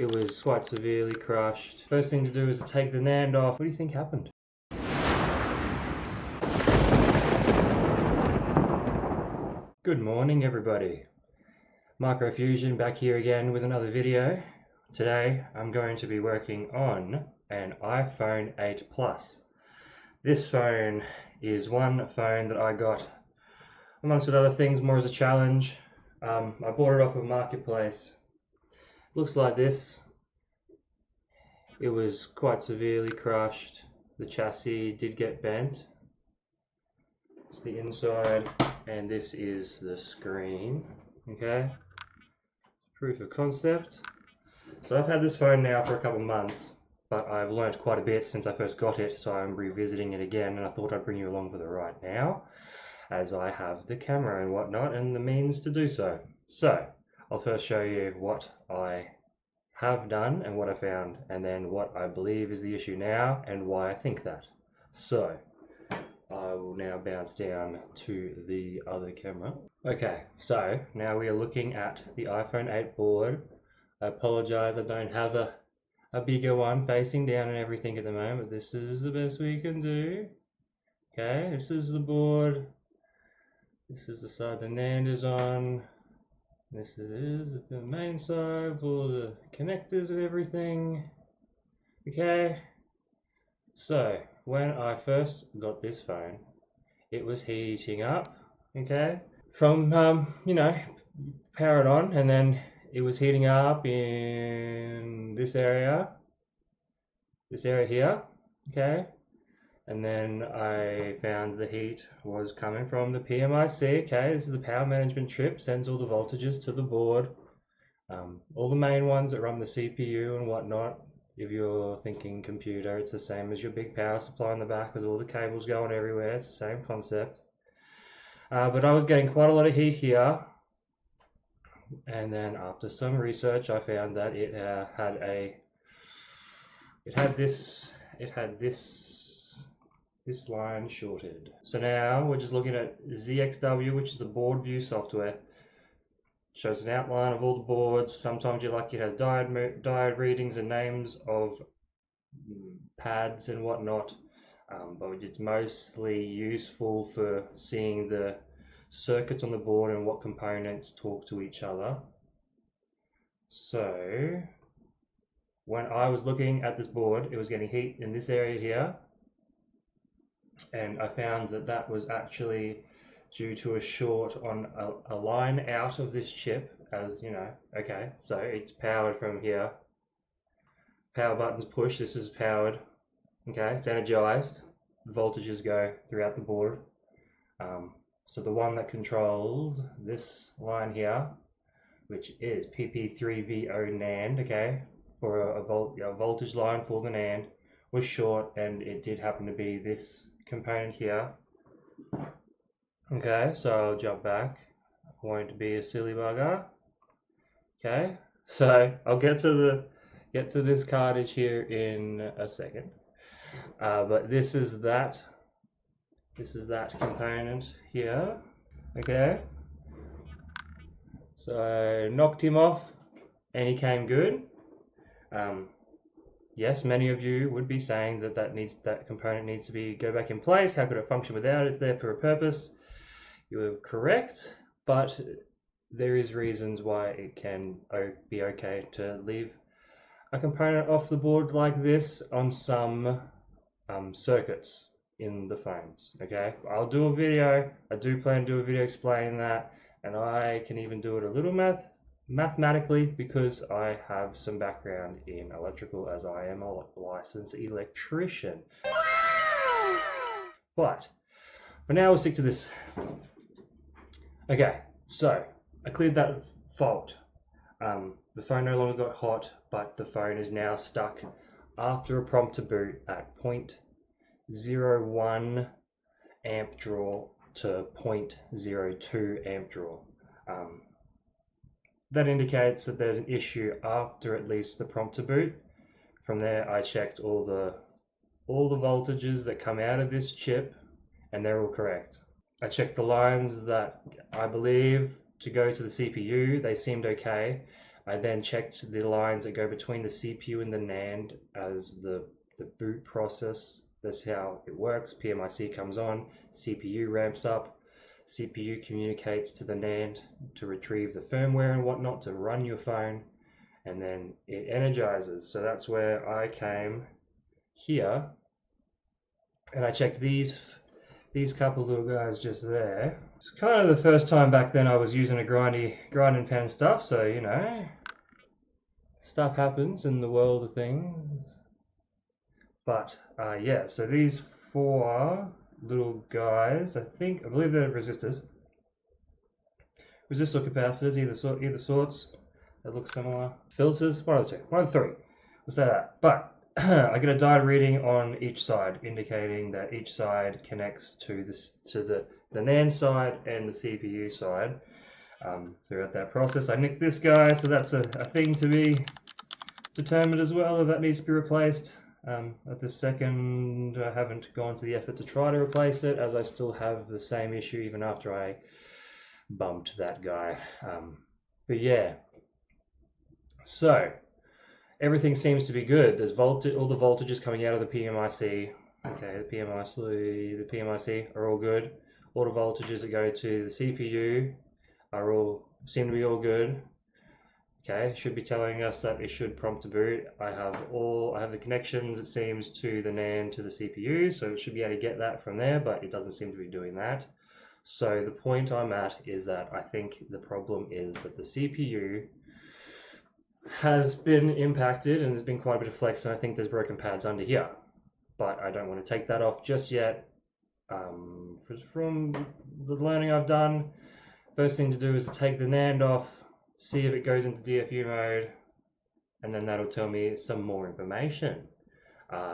It was quite severely crushed. First thing to do is to take the NAND off. What do you think happened? Good morning, everybody. MicroFusion back here again with another video. Today I'm going to be working on an iPhone 8 Plus. This phone is one phone that I got, amongst other things, more as a challenge. I bought it off of Marketplace. Looks like this. It was quite severely crushed. The chassis did get bent. It's the inside, and this is the screen. Okay, proof of concept. So I've had this phone now for a couple months, but I've learned quite a bit since I first got it, so I'm revisiting it again, and I thought I'd bring you along for the ride now, as I have the camera and whatnot and the means to do so. So I'll first show you what I have done and what I found, and then what I believe is the issue now and why I think that. So I will now bounce down to the other camera. Okay, so now we are looking at the iPhone 8 board. I apologize, I don't have a bigger one facing down and everything at the moment. This is the best we can do. Okay, this is the board. This is the side the NAND is on. This is the main side for all the connectors and everything. Okay, so when I first got this phone, it was heating up, okay, from, you know, power it on, and then it was heating up in this area here, okay, and then I found the heat was coming from the PMIC, okay, this is the power management strip, sends all the voltages to the board, all the main ones that run the CPU and whatnot. If you're thinking computer, it's the same as your big power supply in the back with all the cables going everywhere. It's the same concept. But I was getting quite a lot of heat here. And then after some research, I found that it had this line shorted. So now we're just looking at ZXW, which is the board view software. Shows an outline of all the boards. Sometimes you're lucky it has diode readings and names of pads and whatnot, but it's mostly useful for seeing the circuits on the board and what components talk to each other. So when I was looking at this board, it was getting heat in this area here, and I found that that was actually due to a short on a line out of this chip, as you know. Okay, so it's powered from here. Power buttons push, this is powered. Okay, it's energized. The voltages go throughout the board. So the one that controlled this line here, which is PP3VO NAND, okay, for a voltage line for the NAND, was short, and it did happen to be this component here. Okay, so I'll jump back. I won't be a silly bugger. Okay, so I'll get to this cartridge here in a second. But this is that component here. Okay, so I knocked him off, and he came good. Yes, many of you would be saying that component needs to go back in place. How could it function without it? It's there for a purpose. You are correct, but there is reasons why it can be okay to leave a component off the board like this on some circuits in the phones. Okay, I'll do a video. I do plan to do a video explaining that, and I can even do it a little mathematically because I have some background in electrical, as I am a licensed electrician. But for now, we'll stick to this. Okay, so I cleared that fault. The phone no longer got hot, but the phone is now stuck after a prompt to boot at 0.01 amp draw to 0.02 amp draw. That indicates that there's an issue after at least the prompt to boot. From there, I checked all the voltages that come out of this chip, and they're all correct. I checked the lines that I believe to go to the CPU, they seemed okay, I then checked the lines that go between the CPU and the NAND as the boot process. That's how it works. PMIC comes on, CPU ramps up, CPU communicates to the NAND to retrieve the firmware and whatnot to run your phone, and then it energizes. So that's where I came here and I checked these couple little guys just there. It's kind of the first time back then I was using a grinding pen stuff, so you know, stuff happens in the world of things. But yeah, so these 4 little guys, I believe they're resistors. Resistor capacitors, either sorts that look similar. Filters, one of the 2, one of the 3. We'll say that. But I get a diode reading on each side, indicating that each side connects to the NAND side and the CPU side. Throughout that process, I nicked this guy, so that's a thing to be determined as well if that needs to be replaced. At this second, I haven't gone to the effort to try to replace it, as I still have the same issue even after I bumped that guy. But yeah, so everything seems to be good. There's all the voltages coming out of the PMIC. Okay, the PMIC are all good. All the voltages that go to the CPU seem to be all good. Okay, should be telling us that it should prompt a boot. I have the connections, it seems, to the NAND to the CPU, so it should be able to get that from there, but it doesn't seem to be doing that. So the point I'm at is that I think the problem is that the CPU has been impacted and there's been quite a bit of flex, and I think there's broken pads under here. But I don't want to take that off just yet. From the learning I've done, first thing to do is to take the NAND off, see if it goes into DFU mode, and then that'll tell me some more information.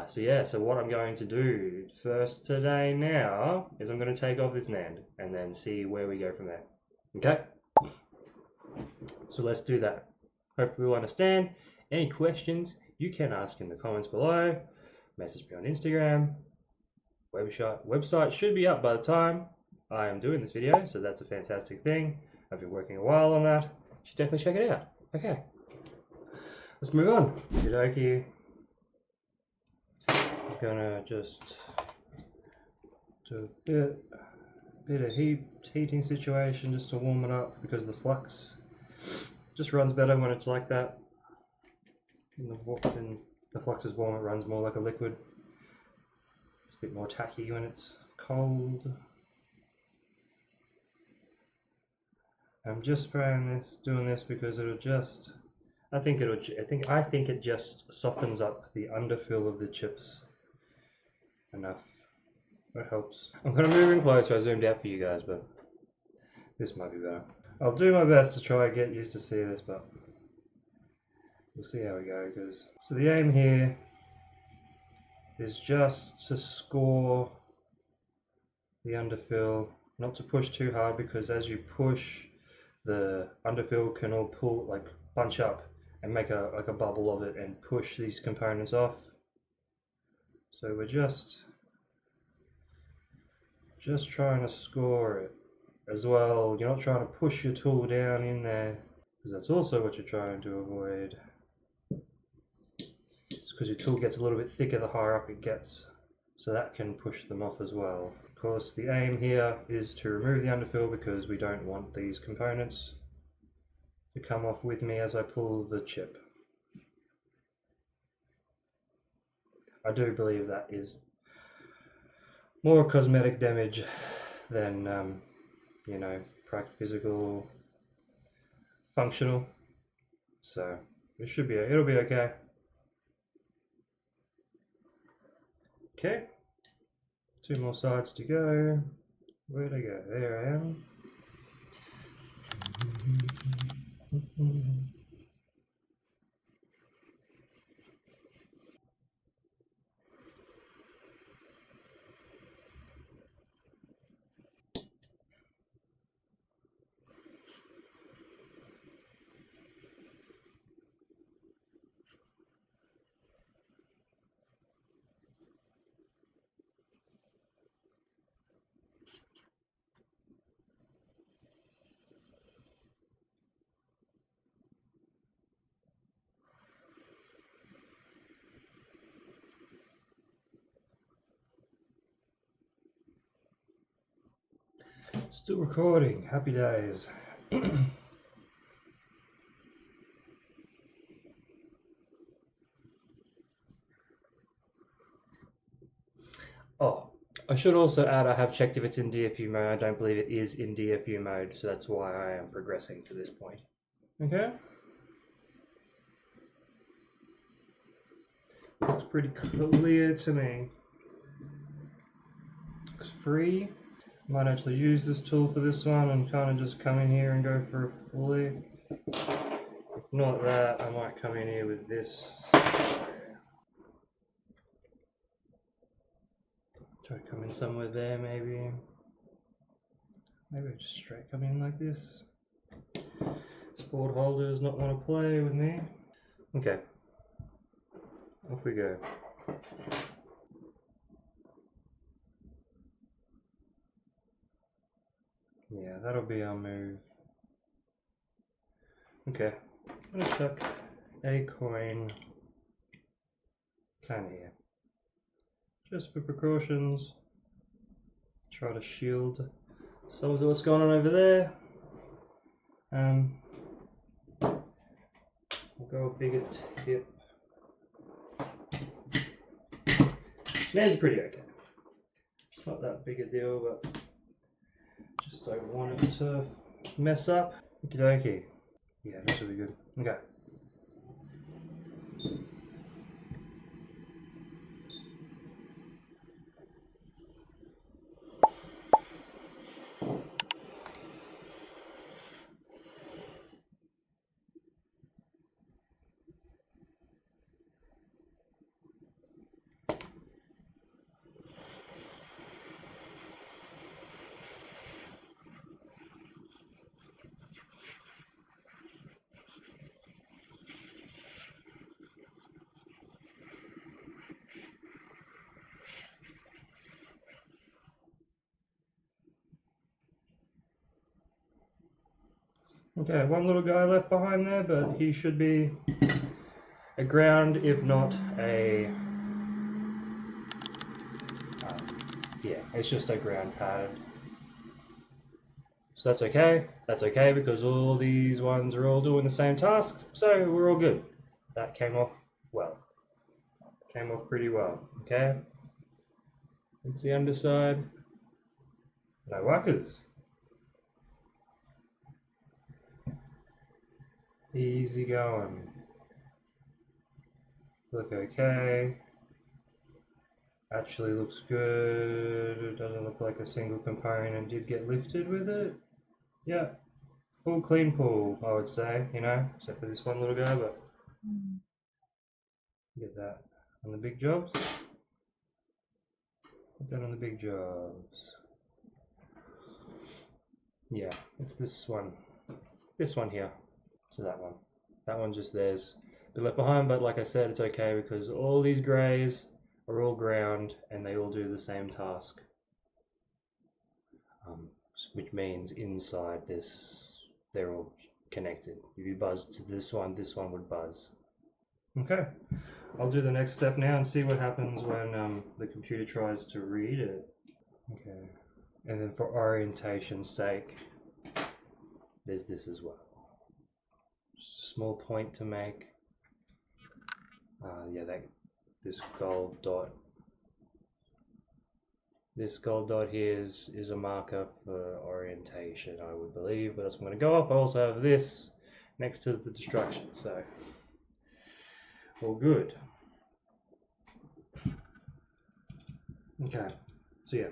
So what I'm going to do first today now is I'm going to take off this NAND and then see where we go from there. Okay? So let's do that. Hopefully you'll understand. Any questions you can ask in the comments below. Message me on Instagram. Website should be up by the time I am doing this video, so that's a fantastic thing. I've been working a while on that. You should definitely check it out. Okay, let's move on. Okey-dokey. I'm gonna just do a bit of heating situation just to warm it up, because the flux just runs better when it's like that. When the flux is warm, it runs more like a liquid. It's a bit more tacky when it's cold. I'm just doing this because it'll just, I think it just softens up the underfill of the chips enough. That helps. I'm kind of moving closer. I zoomed out for you guys, but this might be better. I'll do my best to try and get used to see this, but we'll see how we go. So the aim here is just to score the underfill, not to push too hard, because as you push, the underfill can all bunch up and make a bubble of it and push these components off. So we're just trying to score it as well. You're not trying to push your tool down in there, because that's also what you're trying to avoid. It's because your tool gets a little bit thicker the higher up it gets, so that can push them off as well. Of course, the aim here is to remove the underfill, because we don't want these components to come off with me as I pull the chip. I do believe that is more cosmetic damage than you know, physical, functional. So it'll be okay. Okay, 2 more sides to go. Where'd I go? There I am. Still recording, happy days. Oh, I should also add I have checked if it's in DFU mode. I don't believe it is in DFU mode, so that's why I am progressing to this point. Okay. Looks pretty clear to me. Looks free. Might actually use this tool for this one and kind of just come in here and go for a flick. If not that, I might come in here with this. Try to come in somewhere there, maybe. Maybe I just straight come in like this. This board holder does not want to play with me. Okay. Off we go. Yeah, that'll be our move. Okay. I'm gonna chuck a coin kind of here. Just for precautions. Try to shield some of what's going on over there. We'll go a bigger tip. NAND's pretty okay. It's not that big a deal, but just don't want it to mess up. Okie dokie. Yeah, that's really good. Okay. Okay, one little guy left behind there, but he should be a ground, if not a... yeah, it's just a ground pad. So that's okay. That's okay because all these ones are all doing the same task, so we're all good. That came off well. Came off pretty well, okay? It's the underside. No whackers. Easy going. Look okay. Actually looks good. It doesn't look like a single component did get lifted with it. Yeah. Full clean pull, I would say, you know, except for this one little guy, but get that on the big jobs. Put that on the big jobs. Yeah, it's this one. This one here. So that one. That one just there's a bit left behind, but like I said, it's okay because all these greys are all ground and they all do the same task. Which means inside this, they're all connected. If you buzz to this one would buzz. Okay, I'll do the next step now and see what happens when the computer tries to read it. Okay, and then for orientation's sake, there's this as well. Small point to make. Yeah, this gold dot. This gold dot here is a marker for orientation, I would believe, but that's what I'm going to go off. I also have this next to the destruction, so all good. Okay, so yeah,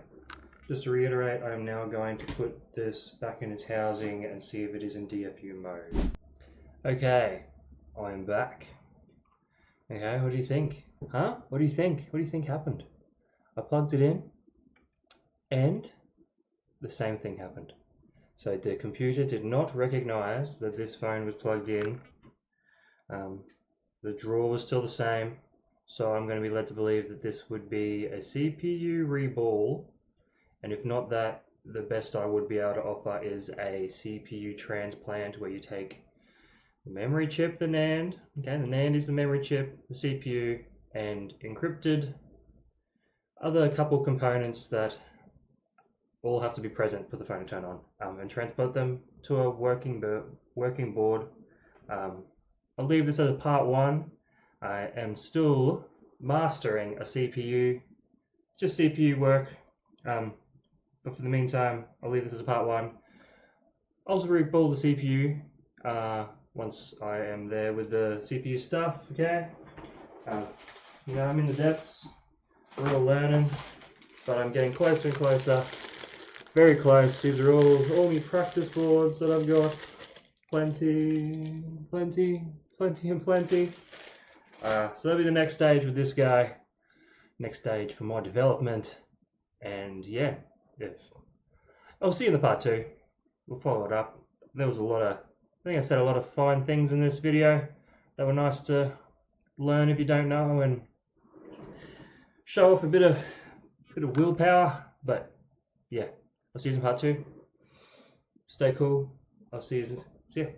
just to reiterate, I am now going to put this back in its housing and see if it is in DFU mode. Okay, I am back. Okay, what do you think? Huh? What do you think? What do you think happened? I plugged it in and the same thing happened. So the computer did not recognize that this phone was plugged in. The drawer was still the same. So I'm going to be led to believe that this would be a CPU reball. And if not that, the best I would be able to offer is a CPU transplant where you take the memory chip, the NAND, okay, the NAND is the memory chip, the CPU, and encrypted other couple components that all have to be present for the phone to turn on, and transport them to a working board. I'll leave this as a part 1. I am still mastering a CPU, just CPU work, but for the meantime I'll leave this as a part 1. I'll also rebuild the CPU once I am there with the CPU stuff. Okay, you know, I'm in the depths, we're all learning, but I'm getting closer and closer, very close. These are all my practice boards that I've got, plenty. So that'll be the next stage with this guy, next stage for more development. And yeah, I'll see you in the part 2. We'll follow it up. There was I think I said a lot of fine things in this video that were nice to learn if you don't know, and show off a bit of willpower. But yeah, I'll see you in part 2. Stay cool. I'll see you.